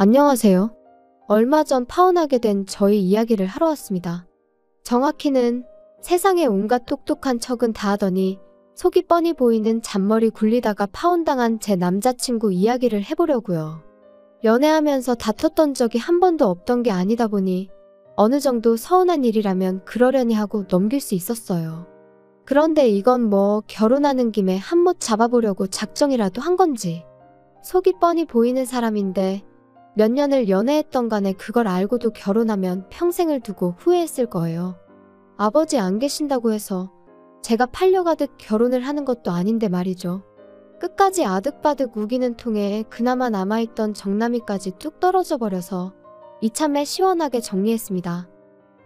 안녕하세요. 얼마 전 파혼하게 된 저희 이야기를 하러 왔습니다. 정확히는 세상에 온갖 똑똑한 척은 다 하더니 속이 뻔히 보이는 잔머리 굴리다가 파혼당한 제 남자친구 이야기를 해보려고요. 연애하면서 다퉜던 적이 한 번도 없던 게 아니다 보니 어느 정도 서운한 일이라면 그러려니 하고 넘길 수 있었어요. 그런데 이건 뭐 결혼하는 김에 한몫 잡아보려고 작정이라도 한 건지. 속이 뻔히 보이는 사람인데 몇 년을 연애했던 간에 그걸 알고도 결혼하면 평생을 두고 후회했을 거예요. 아버지 안 계신다고 해서 제가 팔려가듯 결혼을 하는 것도 아닌데 말이죠. 끝까지 아득바득 우기는 통에 그나마 남아있던 정남이까지 뚝 떨어져 버려서 이참에 시원하게 정리했습니다.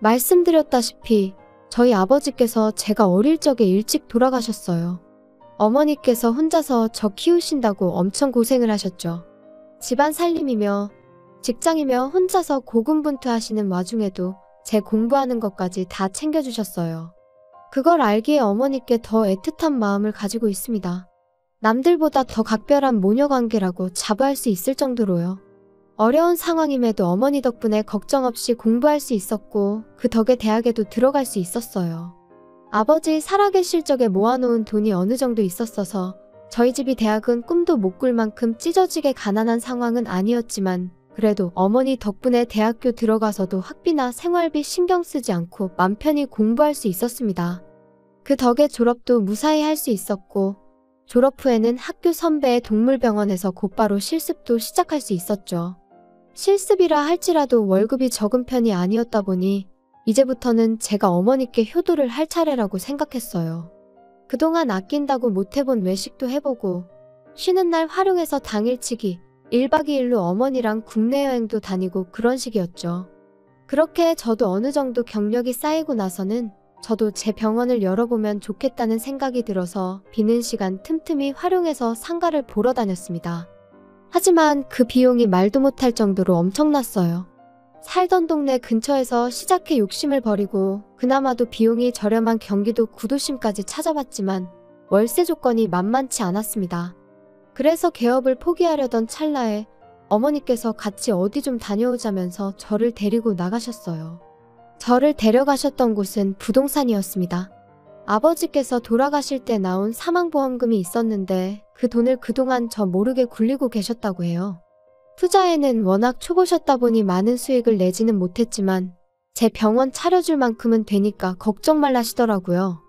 말씀드렸다시피 저희 아버지께서 제가 어릴 적에 일찍 돌아가셨어요. 어머니께서 혼자서 저 키우신다고 엄청 고생을 하셨죠. 집안 살림이며 직장이며 혼자서 고군분투하시는 와중에도 제 공부하는 것까지 다 챙겨주셨어요. 그걸 알기에 어머니께 더 애틋한 마음을 가지고 있습니다. 남들보다 더 각별한 모녀관계라고 자부할 수 있을 정도로요. 어려운 상황임에도 어머니 덕분에 걱정 없이 공부할 수 있었고 그 덕에 대학에도 들어갈 수 있었어요. 아버지 살아계실 적에 모아놓은 돈이 어느 정도 있었어서 저희 집이 대학은 꿈도 못 꿀 만큼 찢어지게 가난한 상황은 아니었지만 그래도 어머니 덕분에 대학교 들어가서도 학비나 생활비 신경 쓰지 않고 맘 편히 공부할 수 있었습니다. 그 덕에 졸업도 무사히 할 수 있었고 졸업 후에는 학교 선배의 동물병원에서 곧바로 실습도 시작할 수 있었죠. 실습이라 할지라도 월급이 적은 편이 아니었다 보니 이제부터는 제가 어머니께 효도를 할 차례라고 생각했어요. 그동안 아낀다고 못해본 외식도 해보고 쉬는 날 활용해서 당일치기 1박 2일로 어머니랑 국내 여행도 다니고 그런 식이었죠. 그렇게 저도 어느 정도 경력이 쌓이고 나서는 저도 제 병원을 열어보면 좋겠다는 생각이 들어서 비는 시간 틈틈이 활용해서 상가를 보러 다녔습니다. 하지만 그 비용이 말도 못할 정도로 엄청났어요. 살던 동네 근처에서 시작해 욕심을 버리고 그나마도 비용이 저렴한 경기도 구도심까지 찾아봤지만 월세 조건이 만만치 않았습니다. 그래서 개업을 포기하려던 찰나에 어머니께서 같이 어디 좀 다녀오자면서 저를 데리고 나가셨어요. 저를 데려가셨던 곳은 부동산이었습니다. 아버지께서 돌아가실 때 나온 사망보험금이 있었는데 그 돈을 그동안 저 모르게 굴리고 계셨다고 해요. 투자에는 워낙 초보셨다 보니 많은 수익을 내지는 못했지만 제 병원 차려줄 만큼은 되니까 걱정 말라시더라고요.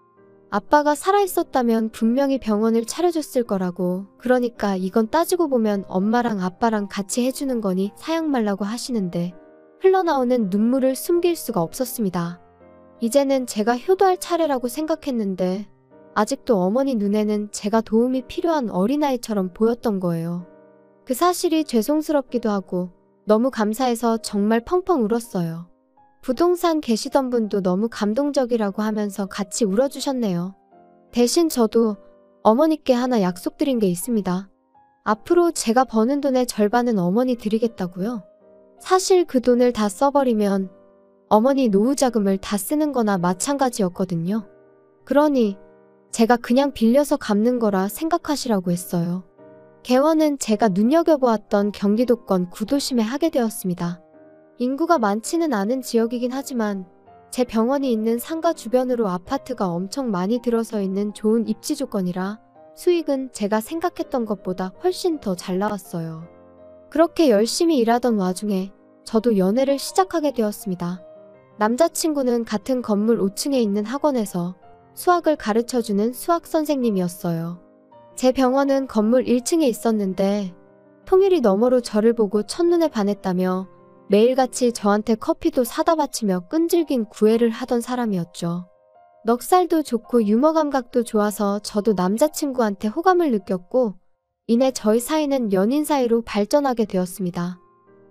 아빠가 살아있었다면 분명히 병원을 차려줬을 거라고. 그러니까 이건 따지고 보면 엄마랑 아빠랑 같이 해주는 거니 사양 말라고 하시는데 흘러나오는 눈물을 숨길 수가 없었습니다. 이제는 제가 효도할 차례라고 생각했는데 아직도 어머니 눈에는 제가 도움이 필요한 어린아이처럼 보였던 거예요. 그 사실이 죄송스럽기도 하고 너무 감사해서 정말 펑펑 울었어요. 부동산 계시던 분도 너무 감동적이라고 하면서 같이 울어주셨네요. 대신 저도 어머니께 하나 약속드린 게 있습니다. 앞으로 제가 버는 돈의 절반은 어머니 드리겠다고요. 사실 그 돈을 다 써버리면 어머니 노후자금을 다 쓰는 거나 마찬가지였거든요. 그러니 제가 그냥 빌려서 갚는 거라 생각하시라고 했어요. 개원은 제가 눈여겨보았던 경기도권 구도심에 하게 되었습니다. 인구가 많지는 않은 지역이긴 하지만 제 병원이 있는 상가 주변으로 아파트가 엄청 많이 들어서 있는 좋은 입지 조건이라 수익은 제가 생각했던 것보다 훨씬 더 잘 나왔어요. 그렇게 열심히 일하던 와중에 저도 연애를 시작하게 되었습니다. 남자친구는 같은 건물 5층에 있는 학원에서 수학을 가르쳐주는 수학 선생님이었어요. 제 병원은 건물 1층에 있었는데 통일이 너머로 저를 보고 첫눈에 반했다며 매일같이 저한테 커피도 사다 바치며 끈질긴 구애를 하던 사람이었죠. 넉살도 좋고 유머 감각도 좋아서 저도 남자친구한테 호감을 느꼈고 이내 저희 사이는 연인 사이로 발전하게 되었습니다.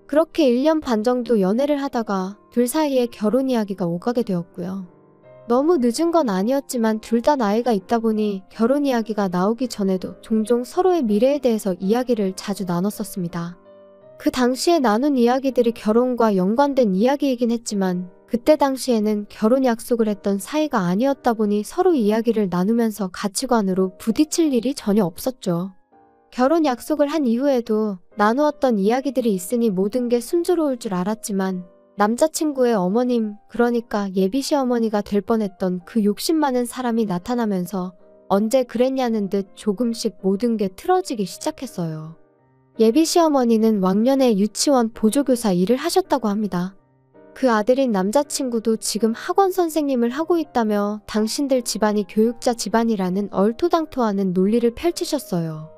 그렇게 1년 반 정도 연애를 하다가 둘 사이에 결혼 이야기가 오가게 되었고요. 너무 늦은 건 아니었지만 둘 다 나이가 있다 보니 결혼 이야기가 나오기 전에도 종종 서로의 미래에 대해서 이야기를 자주 나눴었습니다. 그 당시에 나눈 이야기들이 결혼과 연관된 이야기이긴 했지만 그때 당시에는 결혼 약속을 했던 사이가 아니었다 보니 서로 이야기를 나누면서 가치관으로 부딪힐 일이 전혀 없었죠. 결혼 약속을 한 이후에도 나누었던 이야기들이 있으니 모든 게 순조로울 줄 알았지만 남자친구의 어머님, 그러니까 예비 시어머니가 될 뻔했던 그 욕심 많은 사람이 나타나면서 언제 그랬냐는 듯 조금씩 모든 게 틀어지기 시작했어요. 예비 시어머니는 왕년에 유치원 보조교사 일을 하셨다고 합니다. 그 아들인 남자친구도 지금 학원 선생님을 하고 있다며 당신들 집안이 교육자 집안이라는 얼토당토하는 논리를 펼치셨어요.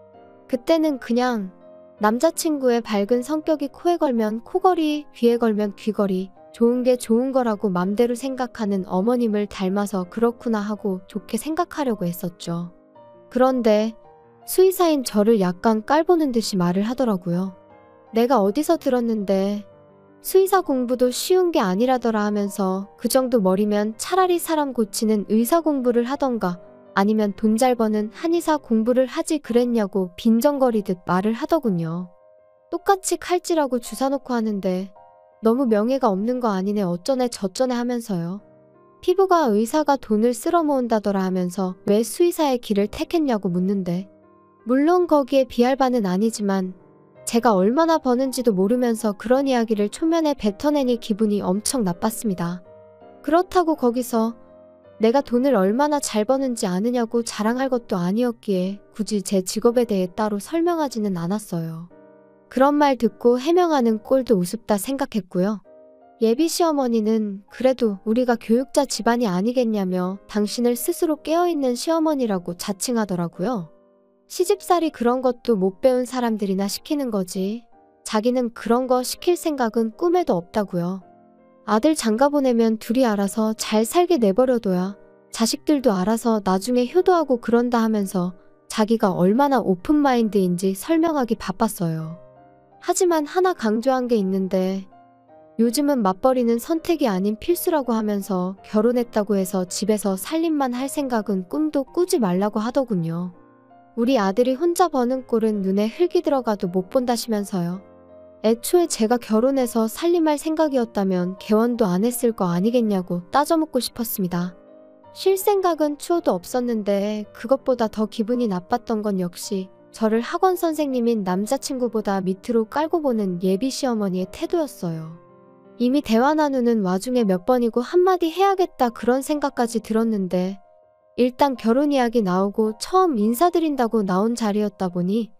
그때는 그냥 남자친구의 밝은 성격이 코에 걸면 코걸이, 귀에 걸면 귀걸이, 좋은 게 좋은 거라고 맘대로 생각하는 어머님을 닮아서 그렇구나 하고 좋게 생각하려고 했었죠. 그런데 수의사인 저를 약간 깔보는 듯이 말을 하더라고요. 내가 어디서 들었는데 수의사 공부도 쉬운 게 아니라더라 하면서 그 정도 머리면 차라리 사람 고치는 의사 공부를 하던가 아니면 돈 잘 버는 한의사 공부를 하지 그랬냐고 빈정거리듯 말을 하더군요. 똑같이 칼질하고 주사 놓고 하는데 너무 명예가 없는 거 아니네 어쩌네 저쩌네 하면서요. 피부과 의사가 돈을 쓸어 모은다더라 하면서 왜 수의사의 길을 택했냐고 묻는데 물론 거기에 비할 바는 아니지만 제가 얼마나 버는지도 모르면서 그런 이야기를 초면에 뱉어내니 기분이 엄청 나빴습니다. 그렇다고 거기서 내가 돈을 얼마나 잘 버는지 아느냐고 자랑할 것도 아니었기에 굳이 제 직업에 대해 따로 설명하지는 않았어요. 그런 말 듣고 해명하는 꼴도 우습다 생각했고요. 예비 시어머니는 그래도 우리가 교육자 집안이 아니겠냐며 당신을 스스로 깨어있는 시어머니라고 자칭하더라고요. 시집살이 그런 것도 못 배운 사람들이나 시키는 거지. 자기는 그런 거 시킬 생각은 꿈에도 없다고요. 아들 장가 보내면 둘이 알아서 잘 살게 내버려둬야 자식들도 알아서 나중에 효도하고 그런다 하면서 자기가 얼마나 오픈마인드인지 설명하기 바빴어요. 하지만 하나 강조한 게 있는데 요즘은 맞벌이는 선택이 아닌 필수라고 하면서 결혼했다고 해서 집에서 살림만 할 생각은 꿈도 꾸지 말라고 하더군요. 우리 아들이 혼자 버는 꼴은 눈에 흙이 들어가도 못 본다시면서요. 애초에 제가 결혼해서 살림할 생각이었다면 개원도 안 했을 거 아니겠냐고 따져묻고 싶었습니다. 쉴 생각은 추호도 없었는데 그것보다 더 기분이 나빴던 건 역시 저를 학원 선생님인 남자친구보다 밑으로 깔고 보는 예비 시어머니의 태도였어요. 이미 대화 나누는 와중에 몇 번이고 한마디 해야겠다 그런 생각까지 들었는데 일단 결혼 이야기 나오고 처음 인사드린다고 나온 자리였다 보니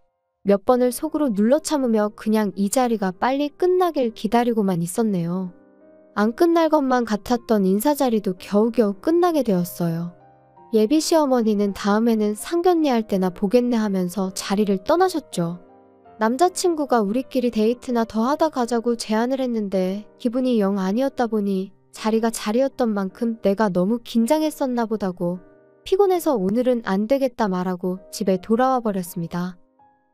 몇 번을 속으로 눌러 참으며 그냥 이 자리가 빨리 끝나길 기다리고만 있었네요. 안 끝날 것만 같았던 인사자리도 겨우겨우 끝나게 되었어요. 예비 시어머니는 다음에는 상견례 할 때나 보겠네 하면서 자리를 떠나셨죠. 남자친구가 우리끼리 데이트나 더 하다 가자고 제안을 했는데 기분이 영 아니었다 보니 자리가 자리였던 만큼 내가 너무 긴장했었나 보다고 피곤해서 오늘은 안 되겠다 말하고 집에 돌아와 버렸습니다.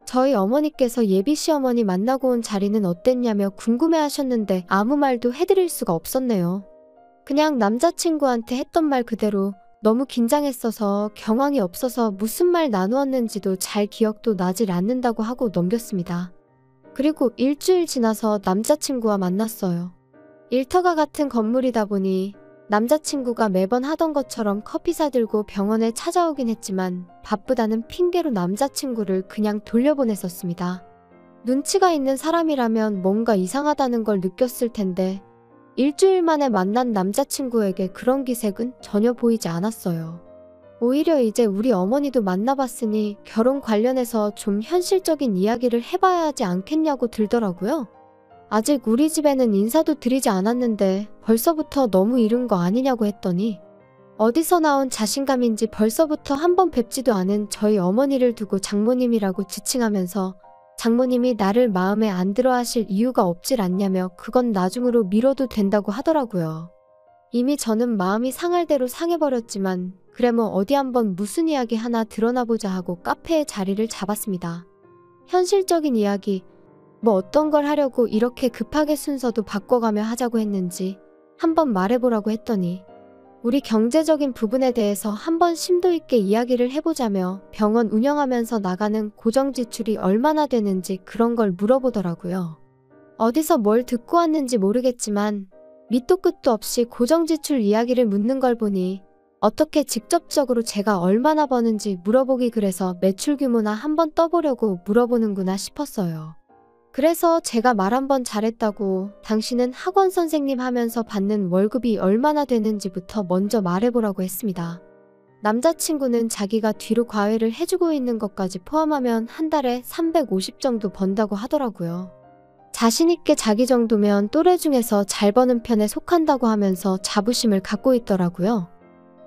저희 어머니께서 예비 시어머니 만나고 온 자리는 어땠냐며 궁금해하셨는데 아무 말도 해드릴 수가 없었네요. 그냥 남자친구한테 했던 말 그대로 너무 긴장했어서 경황이 없어서 무슨 말 나누었는지도 잘 기억도 나질 않는다고 하고 넘겼습니다. 그리고 일주일 지나서 남자친구와 만났어요. 일터가 같은 건물이다 보니 남자친구가 매번 하던 것처럼 커피 사들고 병원에 찾아오긴 했지만 바쁘다는 핑계로 남자친구를 그냥 돌려보냈었습니다. 눈치가 있는 사람이라면 뭔가 이상하다는 걸 느꼈을 텐데 일주일 만에 만난 남자친구에게 그런 기색은 전혀 보이지 않았어요. 오히려 이제 우리 어머니도 만나봤으니 결혼 관련해서 좀 현실적인 이야기를 해봐야 하지 않겠냐고 들더라고요. 아직 우리 집에는 인사도 드리지 않았는데 벌써부터 너무 이른 거 아니냐고 했더니 어디서 나온 자신감인지 벌써부터 한 번 뵙지도 않은 저희 어머니를 두고 장모님이라고 지칭하면서 장모님이 나를 마음에 안 들어 하실 이유가 없질 않냐며 그건 나중으로 미뤄도 된다고 하더라고요. 이미 저는 마음이 상할 대로 상해버렸지만 그래 뭐 어디 한번 무슨 이야기 하나 드러나보자 하고 카페에 자리를 잡았습니다. 현실적인 이야기, 뭐 어떤 걸 하려고 이렇게 급하게 순서도 바꿔가며 하자고 했는지 한번 말해보라고 했더니 우리 경제적인 부분에 대해서 한번 심도 있게 이야기를 해보자며 병원 운영하면서 나가는 고정 지출이 얼마나 되는지 그런 걸 물어보더라고요. 어디서 뭘 듣고 왔는지 모르겠지만 밑도 끝도 없이 고정 지출 이야기를 묻는 걸 보니 어떻게 직접적으로 제가 얼마나 버는지 물어보기 그래서 매출 규모나 한번 떠보려고 물어보는구나 싶었어요. 그래서 제가 말 한 번 잘했다고 당신은 학원 선생님 하면서 받는 월급이 얼마나 되는지부터 먼저 말해보라고 했습니다. 남자친구는 자기가 뒤로 과외를 해주고 있는 것까지 포함하면 한 달에 350 정도 번다고 하더라고요. 자신있게 자기 정도면 또래 중에서 잘 버는 편에 속한다고 하면서 자부심을 갖고 있더라고요.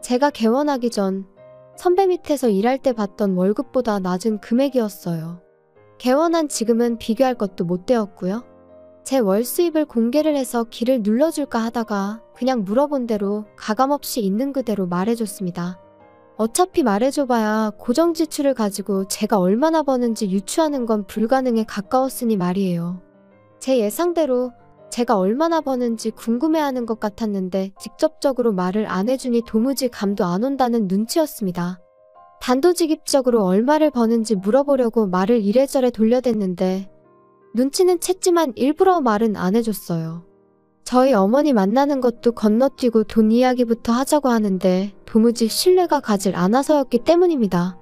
제가 개원하기 전 선배 밑에서 일할 때 받던 월급보다 낮은 금액이었어요. 개원한 지금은 비교할 것도 못 되었고요. 제 월 수입을 공개를 해서 기를 눌러줄까 하다가 그냥 물어본 대로 가감없이 있는 그대로 말해줬습니다. 어차피 말해줘봐야 고정 지출을 가지고 제가 얼마나 버는지 유추하는 건 불가능에 가까웠으니 말이에요. 제 예상대로 제가 얼마나 버는지 궁금해하는 것 같았는데 직접적으로 말을 안 해주니 도무지 감도 안 온다는 눈치였습니다. 단도직입적으로 얼마를 버는지 물어보려고 말을 이래저래 돌려댔는데 눈치는 챘지만 일부러 말은 안 해줬어요. 저희 어머니 만나는 것도 건너뛰고 돈 이야기부터 하자고 하는데 도무지 신뢰가 가질 않아서였기 때문입니다.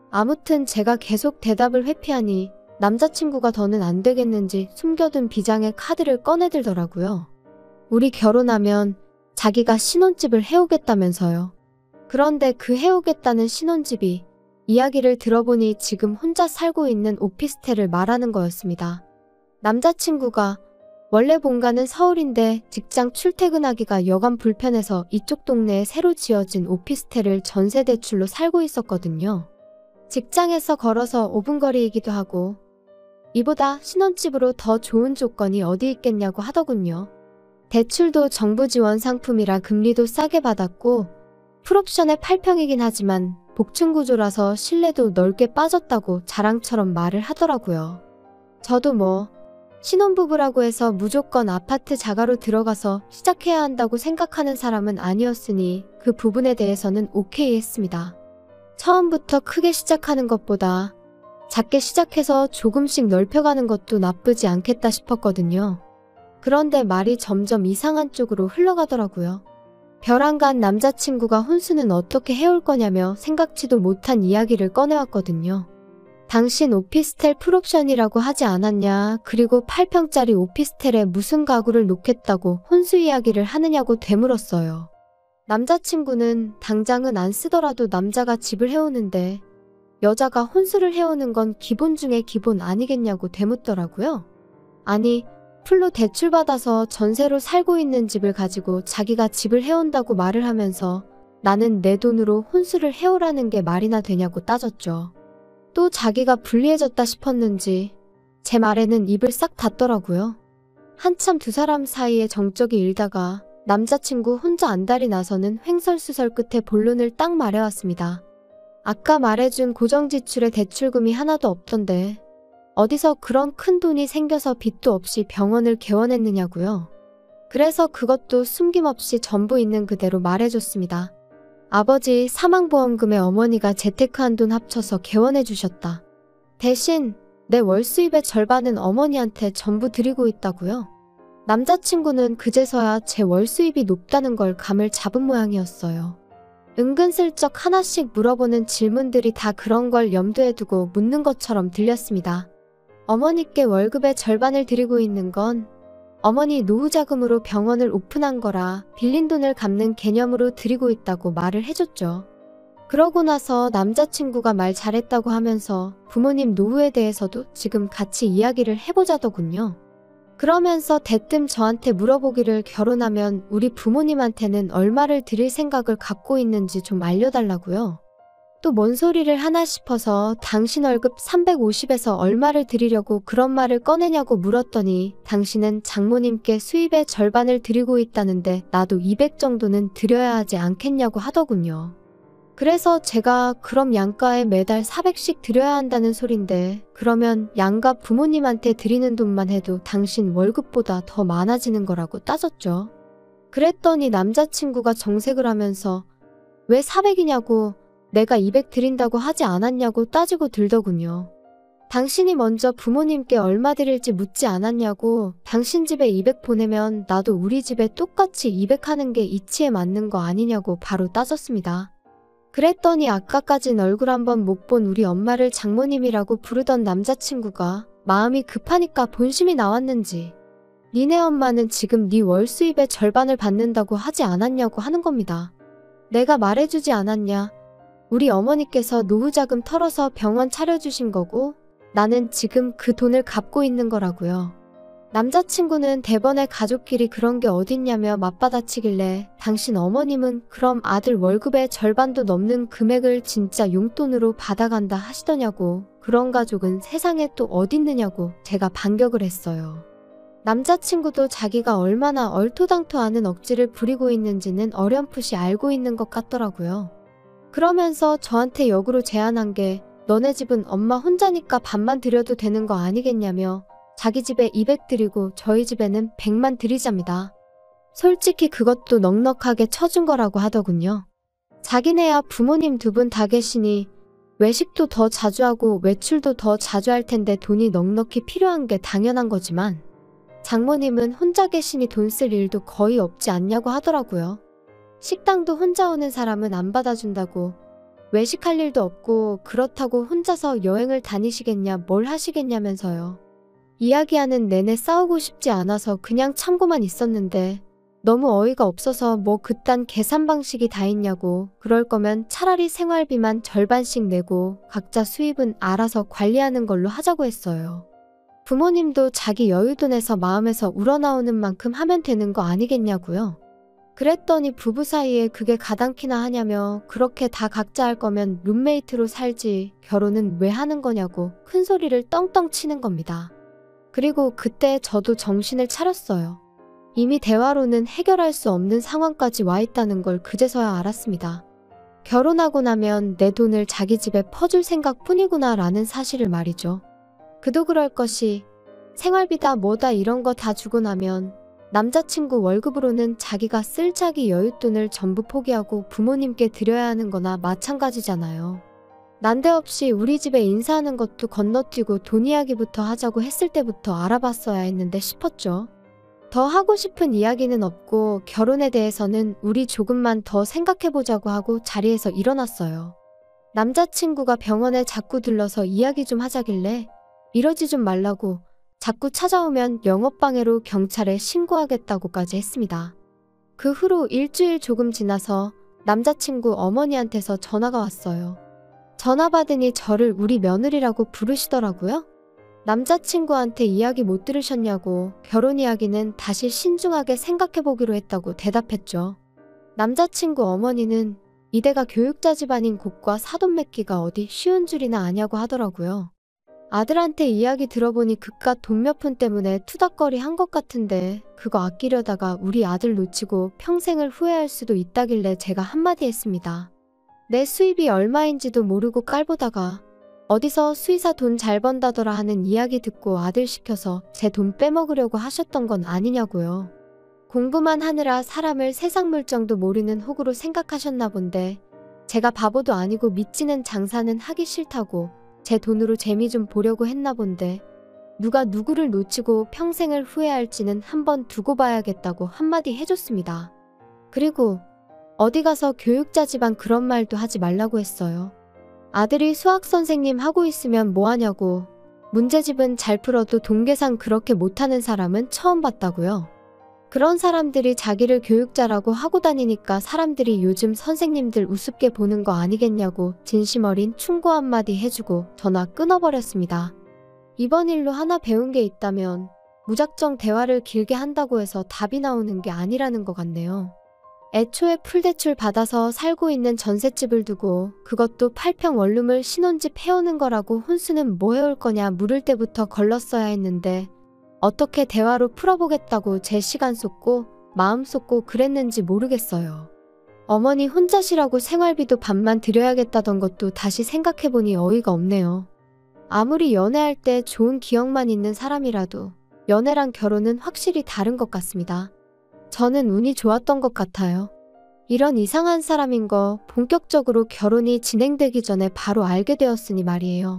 아무튼 제가 계속 대답을 회피하니 남자친구가 더는 안 되겠는지 숨겨둔 비장의 카드를 꺼내들더라고요. 우리 결혼하면 자기가 신혼집을 해오겠다면서요. 그런데 그 해오겠다는 신혼집이 이야기를 들어보니 지금 혼자 살고 있는 오피스텔을 말하는 거였습니다. 남자친구가 원래 본가는 서울인데 직장 출퇴근하기가 여간 불편해서 이쪽 동네에 새로 지어진 오피스텔을 전세 대출로 살고 있었거든요. 직장에서 걸어서 5분 거리이기도 하고 이보다 신혼집으로 더 좋은 조건이 어디 있겠냐고 하더군요. 대출도 정부 지원 상품이라 금리도 싸게 받았고 풀옵션의 8평이긴 하지만 복층 구조라서 실내도 넓게 빠졌다고 자랑처럼 말을 하더라고요. 저도 신혼부부라고 해서 무조건 아파트 자가로 들어가서 시작해야 한다고 생각하는 사람은 아니었으니 그 부분에 대해서는 오케이 했습니다. 처음부터 크게 시작하는 것보다 작게 시작해서 조금씩 넓혀가는 것도 나쁘지 않겠다 싶었거든요. 그런데 말이 점점 이상한 쪽으로 흘러가더라고요. 벼랑간 남자친구가 혼수는 어떻게 해올 거냐며 생각지도 못한 이야기를 꺼내왔거든요. 당신 오피스텔 풀옵션이라고 하지 않았냐, 그리고 8평짜리 오피스텔에 무슨 가구를 놓겠다고 혼수 이야기를 하느냐고 되물었어요. 남자친구는 당장은 안 쓰더라도 남자가 집을 해오는데 여자가 혼수를 해오는 건 기본 중에 기본 아니겠냐고 되묻더라고요. 아니, 풀로 대출받아서 전세로 살고 있는 집을 가지고 자기가 집을 해온다고 말을 하면서 나는 내 돈으로 혼수를 해오라는 게 말이나 되냐고 따졌죠. 또 자기가 불리해졌다 싶었는지 제 말에는 입을 싹 닫더라고요. 한참 두 사람 사이에 정적이 일다가 남자친구 혼자 안달이 나서는 횡설수설 끝에 본론을 딱 말해왔습니다. 아까 말해준 고정지출에 대출금이 하나도 없던데 어디서 그런 큰 돈이 생겨서 빚도 없이 병원을 개원했느냐고요. 그래서 그것도 숨김없이 전부 있는 그대로 말해줬습니다. 아버지 사망보험금에 어머니가 재테크한 돈 합쳐서 개원해 주셨다. 대신 내 월 수입의 절반은 어머니한테 전부 드리고 있다고요. 남자친구는 그제서야 제 월 수입이 높다는 걸 감을 잡은 모양이었어요. 은근슬쩍 하나씩 물어보는 질문들이 다 그런 걸 염두에 두고 묻는 것처럼 들렸습니다. 어머니께 월급의 절반을 드리고 있는 건 어머니 노후자금으로 병원을 오픈한 거라 빌린 돈을 갚는 개념으로 드리고 있다고 말을 해줬죠. 그러고 나서 남자친구가 말 잘했다고 하면서 부모님 노후에 대해서도 지금 같이 이야기를 해보자더군요. 그러면서 대뜸 저한테 물어보기를 결혼하면 우리 부모님한테는 얼마를 드릴 생각을 갖고 있는지 좀 알려달라고요. 또 뭔 소리를 하나 싶어서 당신 월급 350에서 얼마를 드리려고 그런 말을 꺼내냐고 물었더니 당신은 장모님께 수입의 절반을 드리고 있다는데 나도 200 정도는 드려야 하지 않겠냐고 하더군요. 그래서 제가 그럼 양가에 매달 400씩 드려야 한다는 소린데 그러면 양가 부모님한테 드리는 돈만 해도 당신 월급보다 더 많아지는 거라고 따졌죠. 그랬더니 남자친구가 정색을 하면서 왜 400이냐고 내가 200 드린다고 하지 않았냐고 따지고 들더군요. 당신이 먼저 부모님께 얼마 드릴지 묻지 않았냐고 당신 집에 200 보내면 나도 우리 집에 똑같이 200 하는 게 이치에 맞는 거 아니냐고 바로 따졌습니다. 그랬더니 아까까진 얼굴 한번 못 본 우리 엄마를 장모님이라고 부르던 남자친구가 마음이 급하니까 본심이 나왔는지 니네 엄마는 지금 네 월 수입의 절반을 받는다고 하지 않았냐고 하는 겁니다. 내가 말해주지 않았냐. 우리 어머니께서 노후자금 털어서 병원 차려주신 거고 나는 지금 그 돈을 갚고 있는 거라고요. 남자친구는 대번에 가족끼리 그런 게 어딨냐며 맞받아치길래 당신 어머님은 그럼 아들 월급의 절반도 넘는 금액을 진짜 용돈으로 받아간다 하시더냐고. 그런 가족은 세상에 또 어딨느냐고 제가 반격을 했어요. 남자친구도 자기가 얼마나 얼토당토하는 억지를 부리고 있는지는 어렴풋이 알고 있는 것 같더라고요. 그러면서 저한테 역으로 제안한 게 너네 집은 엄마 혼자니까 반만 드려도 되는 거 아니겠냐며 자기 집에 200 드리고 저희 집에는 100만 드리자입니다. 솔직히 그것도 넉넉하게 쳐준 거라고 하더군요. 자기네야 부모님 두 분 다 계시니 외식도 더 자주 하고 외출도 더 자주 할 텐데 돈이 넉넉히 필요한 게 당연한 거지만 장모님은 혼자 계시니 돈 쓸 일도 거의 없지 않냐고 하더라고요. 식당도 혼자 오는 사람은 안 받아준다고 외식할 일도 없고 그렇다고 혼자서 여행을 다니시겠냐 뭘 하시겠냐면서요. 이야기하는 내내 싸우고 싶지 않아서 그냥 참고만 있었는데 너무 어이가 없어서 뭐 그딴 계산 방식이 다 있냐고 그럴 거면 차라리 생활비만 절반씩 내고 각자 수입은 알아서 관리하는 걸로 하자고 했어요. 부모님도 자기 여유도 내서 마음에서 우러나오는 만큼 하면 되는 거 아니겠냐고요. 그랬더니 부부 사이에 그게 가당키나 하냐며 그렇게 다 각자 할 거면 룸메이트로 살지 결혼은 왜 하는 거냐고 큰 소리를 떵떵 치는 겁니다. 그리고 그때 저도 정신을 차렸어요. 이미 대화로는 해결할 수 없는 상황까지 와 있다는 걸 그제서야 알았습니다. 결혼하고 나면 내 돈을 자기 집에 퍼줄 생각뿐이구나 라는 사실을 말이죠. 그도 그럴 것이 생활비다 뭐다 이런 거 다 주고 나면 남자친구 월급으로는 자기가 쓸 자기 여윳돈을 전부 포기하고 부모님께 드려야 하는 거나 마찬가지잖아요. 난데없이 우리 집에 인사하는 것도 건너뛰고 돈 이야기부터 하자고 했을 때부터 알아봤어야 했는데 싶었죠. 더 하고 싶은 이야기는 없고 결혼에 대해서는 우리 조금만 더 생각해보자고 하고 자리에서 일어났어요. 남자친구가 병원에 자꾸 들러서 이야기 좀 하자길래 이러지 좀 말라고 자꾸 찾아오면 영업방해로 경찰에 신고하겠다고까지 했습니다. 그 후로 일주일 조금 지나서 남자친구 어머니한테서 전화가 왔어요. 전화 받으니 저를 우리 며느리라고 부르시더라고요. 남자친구한테 이야기 못 들으셨냐고 결혼 이야기는 다시 신중하게 생각해보기로 했다고 대답했죠. 남자친구 어머니는 이대가 교육자 집안인 곳과 사돈 맺기가 어디 쉬운 줄이나 아냐고 하더라고요. 아들한테 이야기 들어보니 그깟 돈 몇 푼 때문에 투닥거리 한 것 같은데 그거 아끼려다가 우리 아들 놓치고 평생을 후회할 수도 있다길래 제가 한마디 했습니다. 내 수입이 얼마인지도 모르고 깔보다가 어디서 수의사 돈 잘 번다더라 하는 이야기 듣고 아들 시켜서 제 돈 빼먹으려고 하셨던 건 아니냐고요. 공부만 하느라 사람을 세상 물정도 모르는 호구로 생각하셨나 본데 제가 바보도 아니고 믿지는 장사는 하기 싫다고 제 돈으로 재미 좀 보려고 했나 본데 누가 누구를 놓치고 평생을 후회할지는 한번 두고 봐야겠다고 한마디 해줬습니다. 그리고 어디 가서 교육자 집안 그런 말도 하지 말라고 했어요. 아들이 수학 선생님 하고 있으면 뭐하냐고 문제집은 잘 풀어도 돈 계산 그렇게 못하는 사람은 처음 봤다고요. 그런 사람들이 자기를 교육자라고 하고 다니니까 사람들이 요즘 선생님들 우습게 보는 거 아니겠냐고 진심 어린 충고 한마디 해주고 전화 끊어버렸습니다. 이번 일로 하나 배운 게 있다면 무작정 대화를 길게 한다고 해서 답이 나오는 게 아니라는 것 같네요. 애초에 풀대출 받아서 살고 있는 전셋집을 두고 그것도 8평 원룸을 신혼집 해오는 거라고 혼수는 뭐 해올 거냐 물을 때부터 걸렀어야 했는데 어떻게 대화로 풀어보겠다고 제 시간 쏟고 마음 쏟고 그랬는지 모르겠어요. 어머니 혼자시라고 생활비도 반만 드려야겠다던 것도 다시 생각해보니 어이가 없네요. 아무리 연애할 때 좋은 기억만 있는 사람이라도 연애랑 결혼은 확실히 다른 것 같습니다. 저는 운이 좋았던 것 같아요. 이런 이상한 사람인 거 본격적으로 결혼이 진행되기 전에 바로 알게 되었으니 말이에요.